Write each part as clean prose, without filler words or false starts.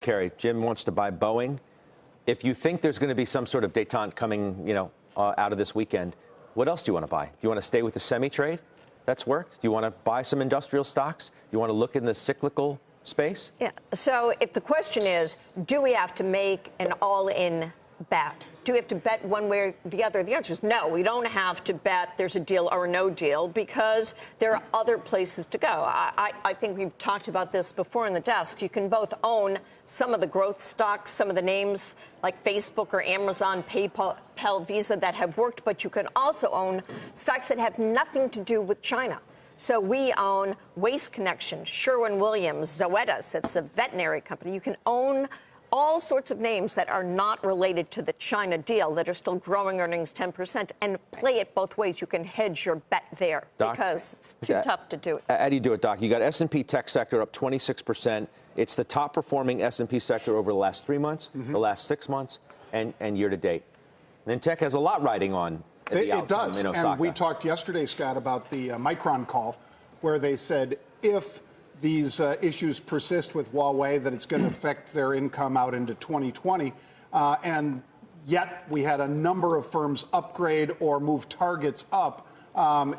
Kari, Jim wants to buy Boeing. If you think there's going to be some sort of détente coming, out of this weekend, what else do you want to buy? Do you want to stay with the semi-trade? That's worked. Do you want to buy some industrial stocks? Do you want to look in the cyclical space? Yeah. So if the question is, do we have to make an all-in bet? Do we have to bet one way or the other? The answer is no. We don't have to bet there's a deal or no deal because there are other places to go. I think we've talked about this before in the desk. You can both own some of the growth stocks, some of the names like Facebook or Amazon, PayPal, Visa that have worked, but you can also own stocks that have nothing to do with China. So we own Waste Connection, Sherwin-Williams, Zoetis. It's a veterinary company. You can own all sorts of names that are not related to the China deal that are still growing earnings 10% and play it both ways. You can hedge your bet there, Doc, because it's too tough to do it. How do you do it, Doc? You got S&P tech sector up 26%. It's the top performing S&P sector over the last 3 months, the last 6 months, and year to date. And tech has a lot riding on the outcome in Osaka. And we talked yesterday, Scott, about the Micron call, where they said if these issues persist with Huawei, that it's going to affect their income out into 2020. And yet we had a number of firms upgrade or move targets up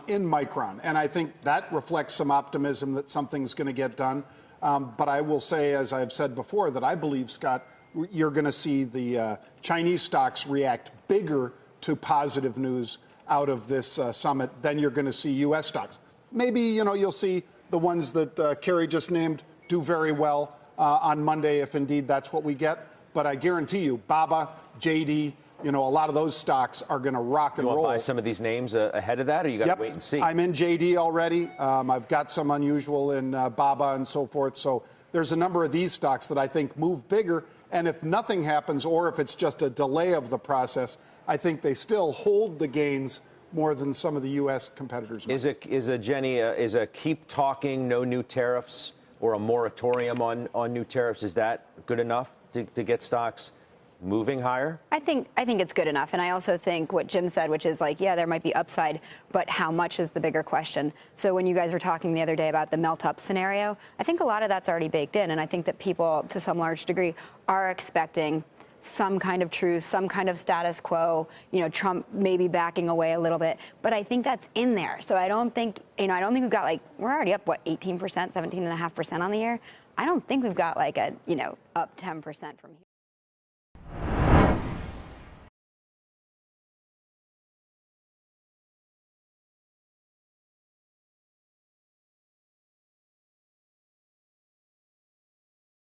in Micron. And I think that reflects some optimism that something's going to get done. But I will say, as I've said before, that I believe, Scott, you're going to see the Chinese stocks react bigger to positive news out of this summit than you're going to see U.S. stocks. Maybe, you'll see the ones that Kari just named do very well on Monday, if indeed that's what we get. But I guarantee you, Baba, JD, a lot of those stocks are going to rock and roll. You want to buy some of these names ahead of that, or you got to wait and see? I'm in JD already. I've got some unusual in Baba and so forth. So there's a number of these stocks that I think move bigger. And if nothing happens, or if it's just a delay of the process, I think they still hold the gains more than some of the U.S. competitors. Is a keep talking, no new tariffs, or a moratorium on new tariffs, is that good enough to get stocks moving higher? I think it's good enough. And I also think what Jim said, which is yeah, there might be upside, but how much is the bigger question. So when you guys were talking the other day about the melt up scenario, I think a lot of that's already baked in. And I think that people, to some large degree, are expecting some kind of truce, some kind of status quo, Trump maybe backing away a little bit. But I think that's in there. So I don't think, we've got we're already up, 18%, 17.5% on the year. I don't think we've got up 10% from here.